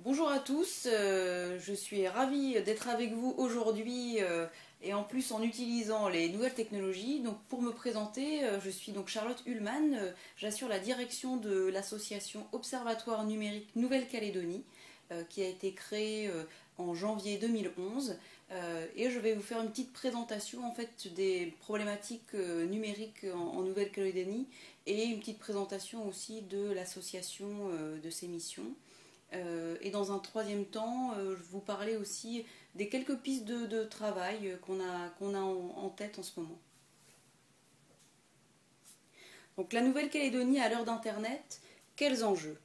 Bonjour à tous, je suis ravie d'être avec vous aujourd'hui et en plus en utilisant les nouvelles technologies. Donc pour me présenter, je suis donc Charlotte Ullmann, j'assure la direction de l'association Observatoire numérique Nouvelle-Calédonie qui a été créée en janvier 2011 et je vais vous faire une petite présentation en fait des problématiques numériques en Nouvelle-Calédonie et une petite présentation aussi de l'association de ses missions. Et dans un troisième temps, je vous parler aussi des quelques pistes de travail qu'on a en tête en ce moment. Donc la Nouvelle-Calédonie à l'heure d'Internet, quels enjeux?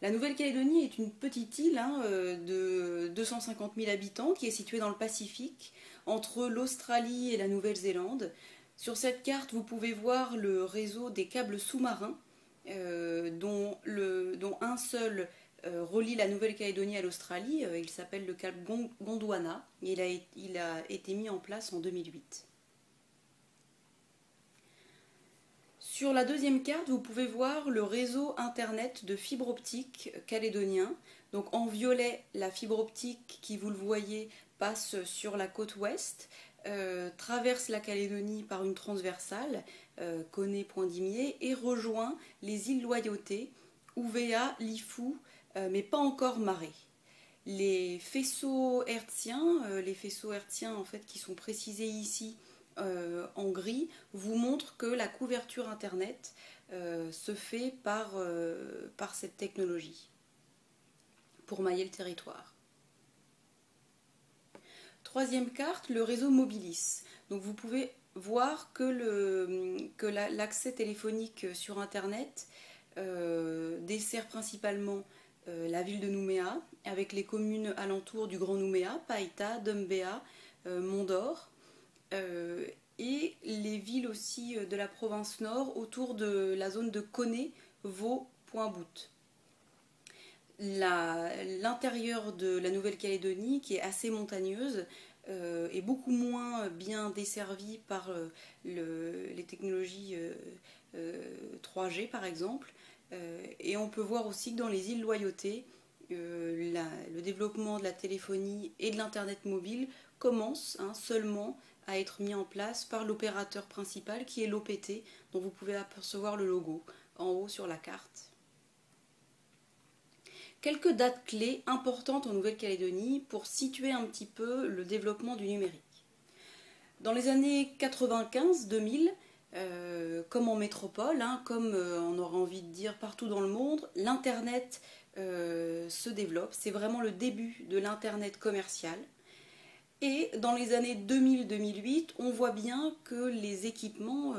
La Nouvelle-Calédonie est une petite île de 250 000 habitants qui est située dans le Pacifique, entre l'Australie et la Nouvelle-Zélande. Sur cette carte, vous pouvez voir le réseau des câbles sous-marins, dont un seul relie la Nouvelle-Calédonie à l'Australie. Il s'appelle le câble Gondwana. Il a été mis en place en 2008. Sur la deuxième carte, vous pouvez voir le réseau internet de fibre optique calédonien. Donc en violet, la fibre optique qui, vous le voyez, passe sur la côte ouest, traverse la Calédonie par une transversale, Koné-Pointe-Dimier, et rejoint les îles Loyauté, Ouvéa, Lifou, mais pas encore Maré. Les faisceaux hertziens en fait, qui sont précisés ici en gris, vous montrent que la couverture Internet se fait par cette technologie pour mailler le territoire. Troisième carte, le réseau Mobilis. Donc vous pouvez voir que l'accès téléphonique sur Internet dessert principalement la ville de Nouméa, avec les communes alentours du Grand Nouméa, Païta, Doumbéa, Mondor, et les villes aussi de la province nord autour de la zone de Koné, Vaud, Pointe-Boute. L'intérieur de la Nouvelle-Calédonie, qui est assez montagneuse, est beaucoup moins bien desservi par les technologies 3G par exemple. Et on peut voir aussi que dans les îles Loyauté, le développement de la téléphonie et de l'Internet mobile commence seulement à être mis en place par l'opérateur principal qui est l'OPT, dont vous pouvez apercevoir le logo en haut sur la carte. Quelques dates clés importantes en Nouvelle-Calédonie pour situer un petit peu le développement du numérique. Dans les années 95-2000, comme en métropole, comme on aurait envie de dire partout dans le monde, l'Internet se développe. C'est vraiment le début de l'Internet commercial. Et dans les années 2000-2008, on voit bien que les équipements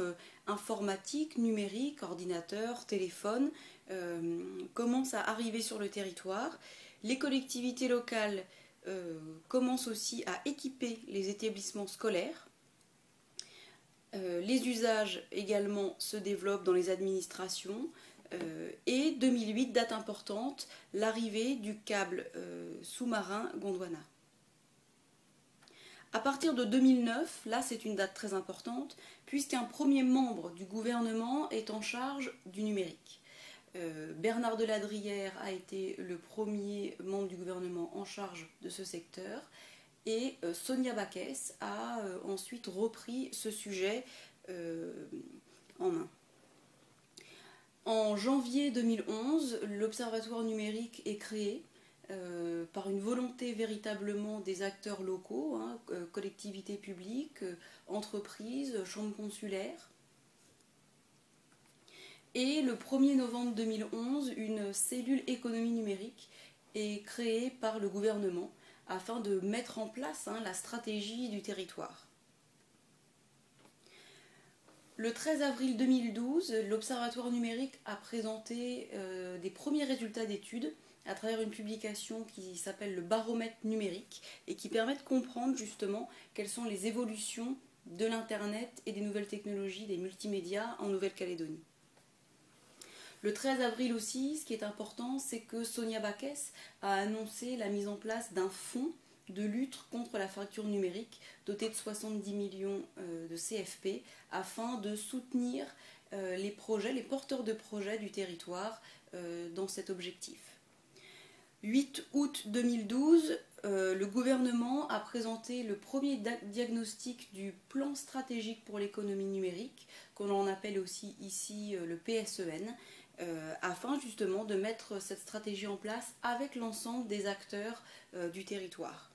informatiques, numériques, ordinateurs, téléphones, commencent à arriver sur le territoire. Les collectivités locales commencent aussi à équiper les établissements scolaires. Les usages également se développent dans les administrations. Et 2008, date importante, l'arrivée du câble sous-marin Gondwana. À partir de 2009, là c'est une date très importante, puisqu'un premier membre du gouvernement est en charge du numérique. Bernard Deladrière a été le premier membre du gouvernement en charge de ce secteur, et Sonia Backès a ensuite repris ce sujet en main. En janvier 2011, l'Observatoire numérique est créé par une volonté véritablement des acteurs locaux, collectivités publiques, entreprises, chambres consulaires. Et le 1er novembre 2011, une cellule économie numérique est créée par le gouvernement afin de mettre en place la stratégie du territoire. Le 13 avril 2012, l'Observatoire numérique a présenté des premiers résultats d'études à travers une publication qui s'appelle le baromètre numérique et qui permet de comprendre justement quelles sont les évolutions de l'Internet et des nouvelles technologies, des multimédias en Nouvelle-Calédonie. Le 13 avril aussi, ce qui est important, c'est que Sonia Backès a annoncé la mise en place d'un fonds de lutte contre la fracture numérique doté de 70 millions de CFP afin de soutenir les porteurs de projets du territoire dans cet objectif. 8 août 2012, le gouvernement a présenté le premier diagnostic du plan stratégique pour l'économie numérique, qu'on en appelle aussi ici le PSEN, afin justement de mettre cette stratégie en place avec l'ensemble des acteurs du territoire.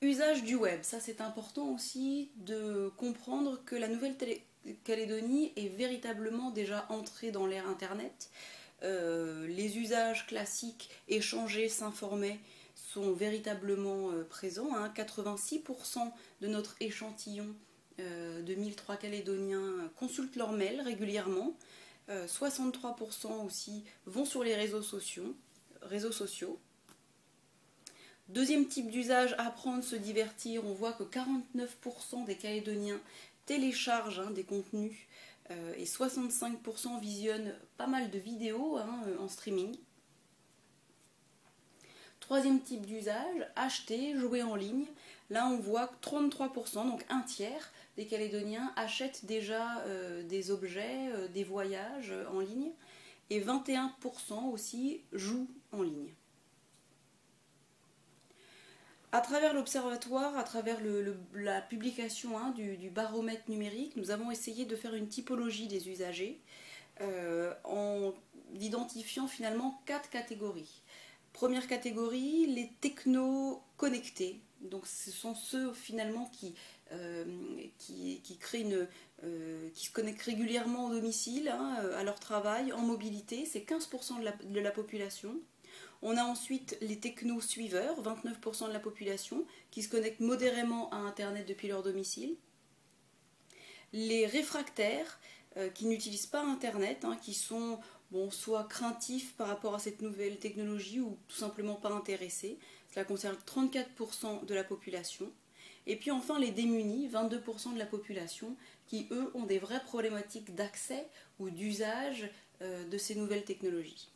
Usage du web, ça c'est important aussi de comprendre que la Nouvelle-Calédonie est véritablement déjà entrée dans l'ère Internet. Les usages classiques, échanger, s'informer, sont véritablement présents. 86% de notre échantillon de 1003 Calédoniens consultent leur mail régulièrement. 63% aussi vont sur les réseaux sociaux. Deuxième type d'usage, apprendre, se divertir. On voit que 49% des Calédoniens téléchargent des contenus et 65% visionnent pas mal de vidéos en streaming. Troisième type d'usage, acheter, jouer en ligne. Là, on voit que 33%, donc un tiers des Calédoniens achètent déjà des objets, des voyages en ligne. Et 21% aussi jouent en ligne. À travers l'observatoire, à travers la publication du baromètre numérique, nous avons essayé de faire une typologie des usagers en identifiant finalement 4 catégories. Première catégorie, les technos connectés. Donc ce sont ceux finalement qui se connectent régulièrement au domicile, à leur travail, en mobilité. C'est 15% de la population. On a ensuite les techno-suiveurs, 29% de la population, qui se connectent modérément à Internet depuis leur domicile. Les réfractaires, qui n'utilisent pas Internet, qui sont soit craintifs par rapport à cette nouvelle technologie ou tout simplement pas intéressés. Cela concerne 34% de la population. Et puis enfin les démunis, 22% de la population, qui eux ont des vraies problématiques d'accès ou d'usage de ces nouvelles technologies.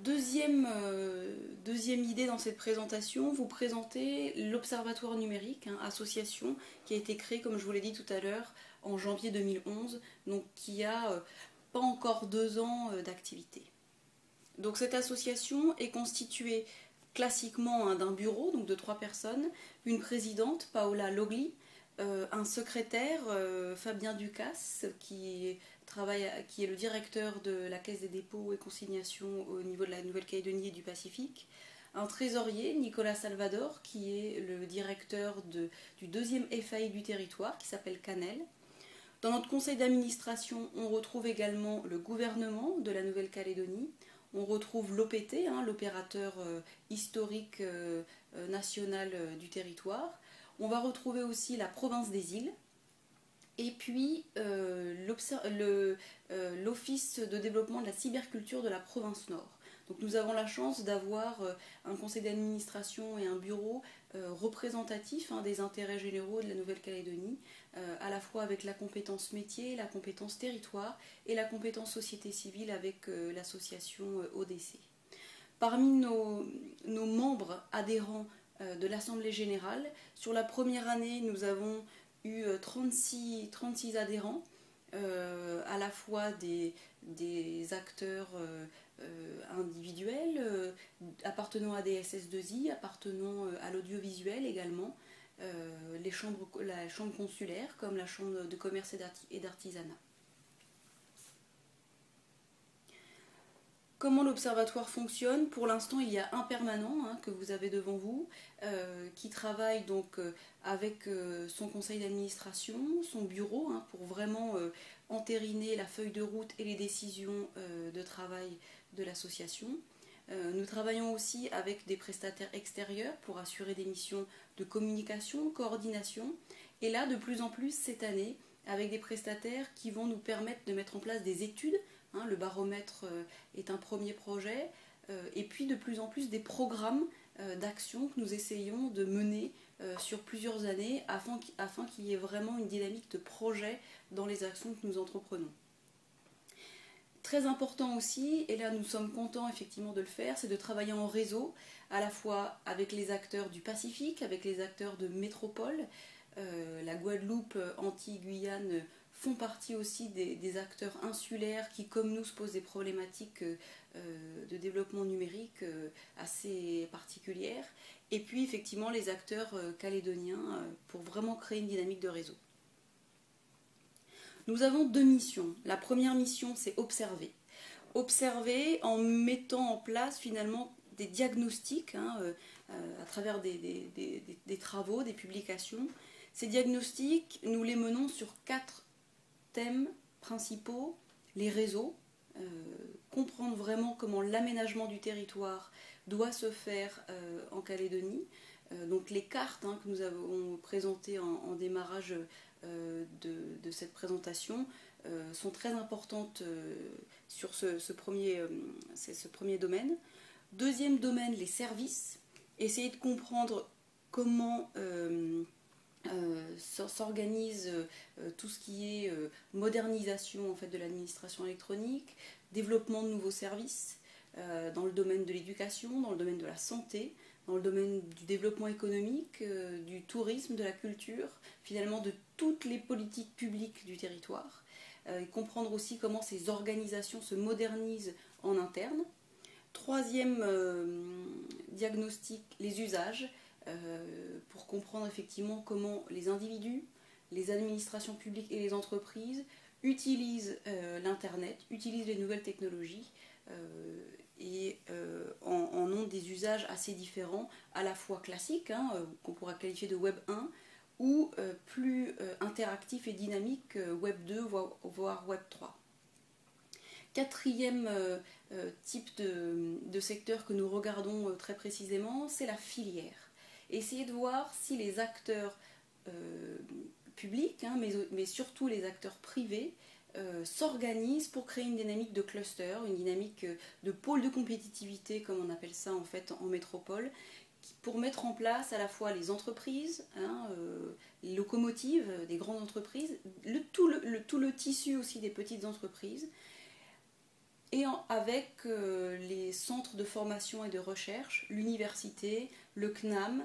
Deuxième idée dans cette présentation, vous présentez l'Observatoire numérique, association qui a été créée, comme je vous l'ai dit tout à l'heure, en janvier 2011, donc qui a pas encore 2 ans d'activité. Donc cette association est constituée classiquement d'un bureau, donc de 3 personnes, une présidente, Paola Logli, un secrétaire, Fabien Ducasse, qui est le directeur de la Caisse des dépôts et consignations au niveau de la Nouvelle-Calédonie et du Pacifique, un trésorier, Nicolas Salvador, qui est le directeur du 2e FAI du territoire, qui s'appelle Canel. Dans notre conseil d'administration, on retrouve également le gouvernement de la Nouvelle-Calédonie, on retrouve l'OPT, l'opérateur historique national du territoire. On va retrouver aussi la province des îles, et puis l'Office de développement de la cyberculture de la province Nord. Donc nous avons la chance d'avoir un conseil d'administration et un bureau représentatif des intérêts généraux de la Nouvelle-Calédonie, à la fois avec la compétence métier, la compétence territoire et la compétence société civile avec l'association ODC. Parmi nos membres adhérents de l'Assemblée générale, sur la première année, nous avons eu 36 adhérents, à la fois des acteurs individuels, appartenant à des SS2I, appartenant à l'audiovisuel également, la chambre consulaire comme la chambre de commerce et d'artisanat. Comment l'observatoire fonctionne? Pour l'instant, il y a un permanent que vous avez devant vous, qui travaille donc avec son conseil d'administration, son bureau, pour vraiment entériner la feuille de route et les décisions de travail de l'association. Nous travaillons aussi avec des prestataires extérieurs pour assurer des missions de communication, coordination, et là, de plus en plus cette année, avec des prestataires qui vont nous permettre de mettre en place des études. Le baromètre est un premier projet, et puis de plus en plus des programmes d'action que nous essayons de mener sur plusieurs années afin qu'il y ait vraiment une dynamique de projet dans les actions que nous entreprenons. Très important aussi, et là nous sommes contents effectivement de le faire, c'est de travailler en réseau, à la fois avec les acteurs du Pacifique, avec les acteurs de métropole, la Guadeloupe, Antilles, Guyane, font partie aussi des acteurs insulaires qui, comme nous, se posent des problématiques de développement numérique assez particulières. Et puis effectivement les acteurs calédoniens pour vraiment créer une dynamique de réseau. Nous avons deux missions. La première mission, c'est observer. Observer en mettant en place finalement des diagnostics à travers des travaux, des publications. Ces diagnostics, nous les menons sur 4 thèmes principaux. Les réseaux, comprendre vraiment comment l'aménagement du territoire doit se faire en Calédonie. Donc les cartes que nous avons présentées en démarrage de cette présentation sont très importantes sur ce premier domaine. Deuxième domaine, les services. Essayer de comprendre comment s'organise tout ce qui est modernisation en fait, de l'administration électronique, développement de nouveaux services dans le domaine de l'éducation, dans le domaine de la santé, dans le domaine du développement économique, du tourisme, de la culture, finalement de toutes les politiques publiques du territoire, et comprendre aussi comment ces organisations se modernisent en interne. Troisième diagnostic, les usages, pour comprendre effectivement comment les individus, les administrations publiques et les entreprises utilisent l'Internet, utilisent les nouvelles technologies et en ont des usages assez différents, à la fois classiques, qu'on pourra qualifier de Web 1, ou plus interactifs et dynamiques, Web 2, voire Web 3. Quatrième type de secteur que nous regardons très précisément, c'est la filière. Essayer de voir si les acteurs publics, mais surtout les acteurs privés, s'organisent pour créer une dynamique de cluster, une dynamique de pôle de compétitivité, comme on appelle ça en fait en métropole, pour mettre en place à la fois les entreprises, les locomotives des grandes entreprises, tout le tissu aussi des petites entreprises, et avec les centres de formation et de recherche, l'université, le CNAM,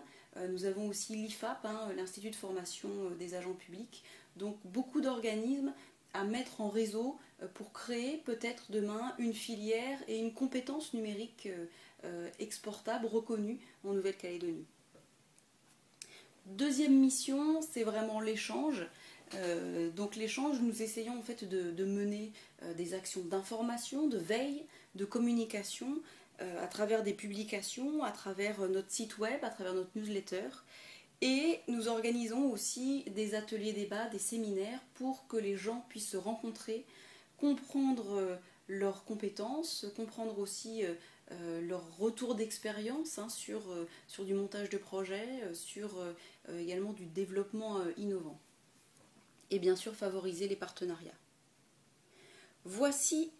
nous avons aussi l'IFAP, l'Institut de formation des agents publics, donc beaucoup d'organismes à mettre en réseau pour créer peut-être demain une filière et une compétence numérique exportable, reconnue en Nouvelle-Calédonie. Deuxième mission, c'est vraiment l'échange. Donc l'échange, nous essayons en fait de mener des actions d'information, de veille, de communication à travers des publications, à travers notre site web, à travers notre newsletter. Et nous organisons aussi des ateliers débats, des séminaires pour que les gens puissent se rencontrer, comprendre leurs compétences, comprendre aussi leur retour d'expérience sur du montage de projets, sur également du développement innovant. Et bien sûr favoriser les partenariats. Voici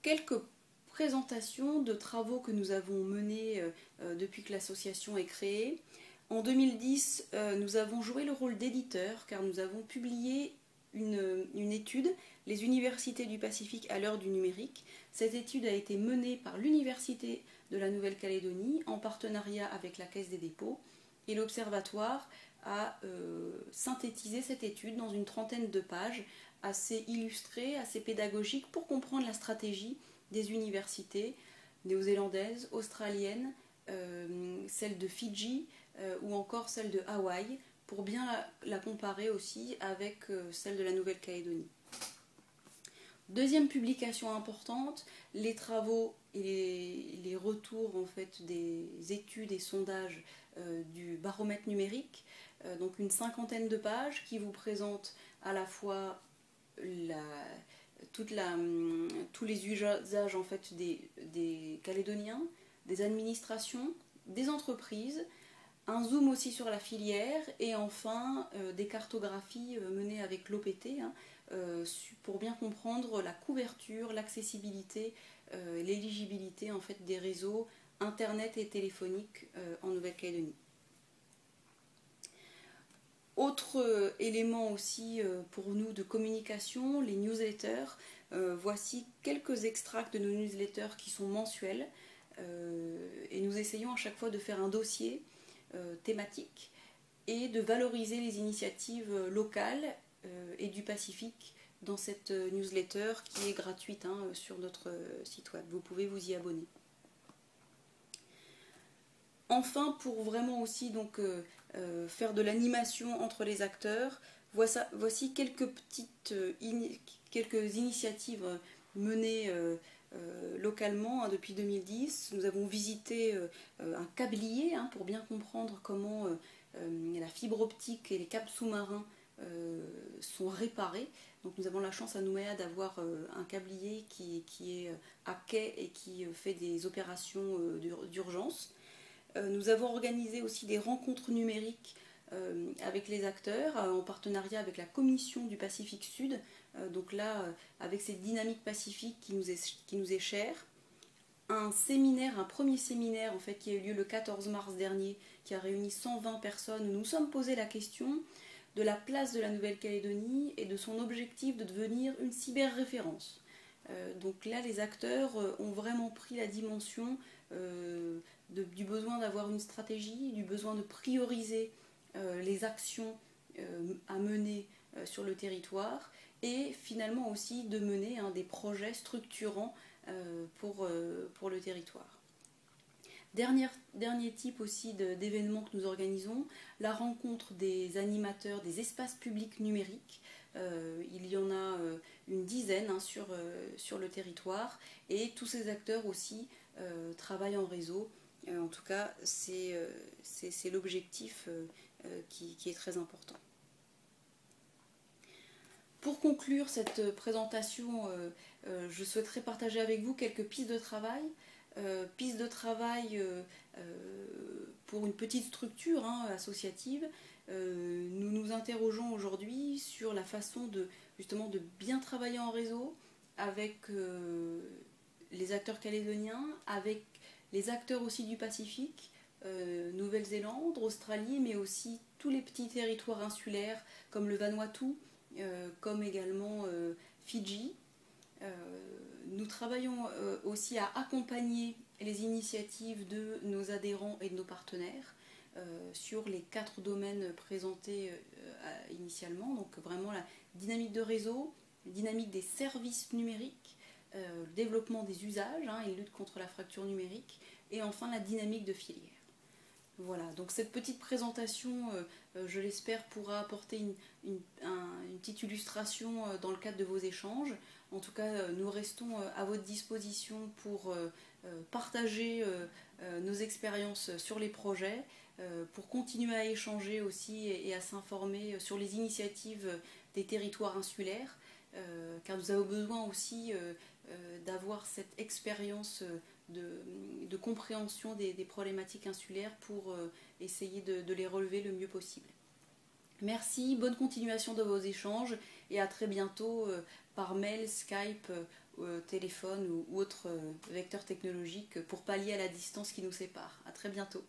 quelques présentations de travaux que nous avons menés depuis que l'association est créée. En 2010, nous avons joué le rôle d'éditeur car nous avons publié une étude, Les universités du Pacifique à l'heure du numérique. Cette étude a été menée par l'Université de la Nouvelle-Calédonie en partenariat avec la Caisse des dépôts et l'Observatoire a synthétisé cette étude dans une trentaine de pages assez illustrées, assez pédagogiques pour comprendre la stratégie des universités néo-zélandaises, australiennes, celle de Fidji ou encore celle de Hawaï, pour bien la comparer aussi avec celle de la Nouvelle-Calédonie. Deuxième publication importante, les travaux et les retours en fait, des études et sondages du baromètre numérique, donc une cinquantaine de pages qui vous présentent à la fois tous les usages en fait, des Calédoniens, des administrations, des entreprises, un zoom aussi sur la filière et enfin des cartographies menées avec l'OPT pour bien comprendre la couverture, l'accessibilité, l'éligibilité en fait, des réseaux internet et téléphoniques en Nouvelle-Calédonie. Autre élément aussi pour nous de communication, les newsletters. Voici quelques extracts de nos newsletters qui sont mensuels et nous essayons à chaque fois de faire un dossier thématique et de valoriser les initiatives locales et du Pacifique dans cette newsletter qui est gratuite sur notre site web. Vous pouvez vous y abonner. Enfin, pour vraiment aussi donc faire de l'animation entre les acteurs, voici quelques quelques initiatives menées localement depuis 2010. Nous avons visité un câblier pour bien comprendre comment la fibre optique et les câbles sous-marins sont réparés. Donc nous avons la chance à Nouméa d'avoir un câblier qui est à quai et qui fait des opérations d'urgence. Nous avons organisé aussi des rencontres numériques avec les acteurs en partenariat avec la Commission du Pacifique Sud. Donc là, avec cette dynamique pacifique qui nous est chère. Un premier séminaire en fait, qui a eu lieu le 14 mars dernier, qui a réuni 120 personnes, où nous nous sommes posé la question de la place de la Nouvelle-Calédonie et de son objectif de devenir une cyber-référence. Donc là, les acteurs ont vraiment pris la dimension du besoin d'avoir une stratégie, du besoin de prioriser les actions à mener sur le territoire et finalement aussi de mener des projets structurants pour le territoire. Dernier type aussi d'événements que nous organisons, la rencontre des animateurs des espaces publics numériques. Il y en a une dizaine sur le territoire et tous ces acteurs aussi travaillent en réseau. En tout cas, c'est l'objectif qui est très important. Pour conclure cette présentation, je souhaiterais partager avec vous quelques pistes de travail. Pistes de travail pour une petite structure associative. Nous nous interrogeons aujourd'hui sur la façon justement de bien travailler en réseau avec les acteurs calédoniens, avec les acteurs aussi du Pacifique, Nouvelle-Zélande, Australie, mais aussi tous les petits territoires insulaires comme le Vanuatu, comme également Fidji. Nous travaillons aussi à accompagner les initiatives de nos adhérents et de nos partenaires sur les 4 domaines présentés initialement. Donc vraiment la dynamique de réseau, la dynamique des services numériques, le développement des usages et lutte contre la fracture numérique, et enfin la dynamique de filière. Voilà, donc cette petite présentation, je l'espère, pourra apporter une petite illustration dans le cadre de vos échanges. En tout cas, nous restons à votre disposition pour partager nos expériences sur les projets, pour continuer à échanger aussi et à s'informer sur les initiatives des territoires insulaires, car nous avons besoin aussi d'avoir cette expérience de compréhension des problématiques insulaires pour essayer de les relever le mieux possible. Merci, bonne continuation de vos échanges et à très bientôt par mail, Skype, téléphone ou autre vecteur technologique pour pallier à la distance qui nous sépare. À très bientôt.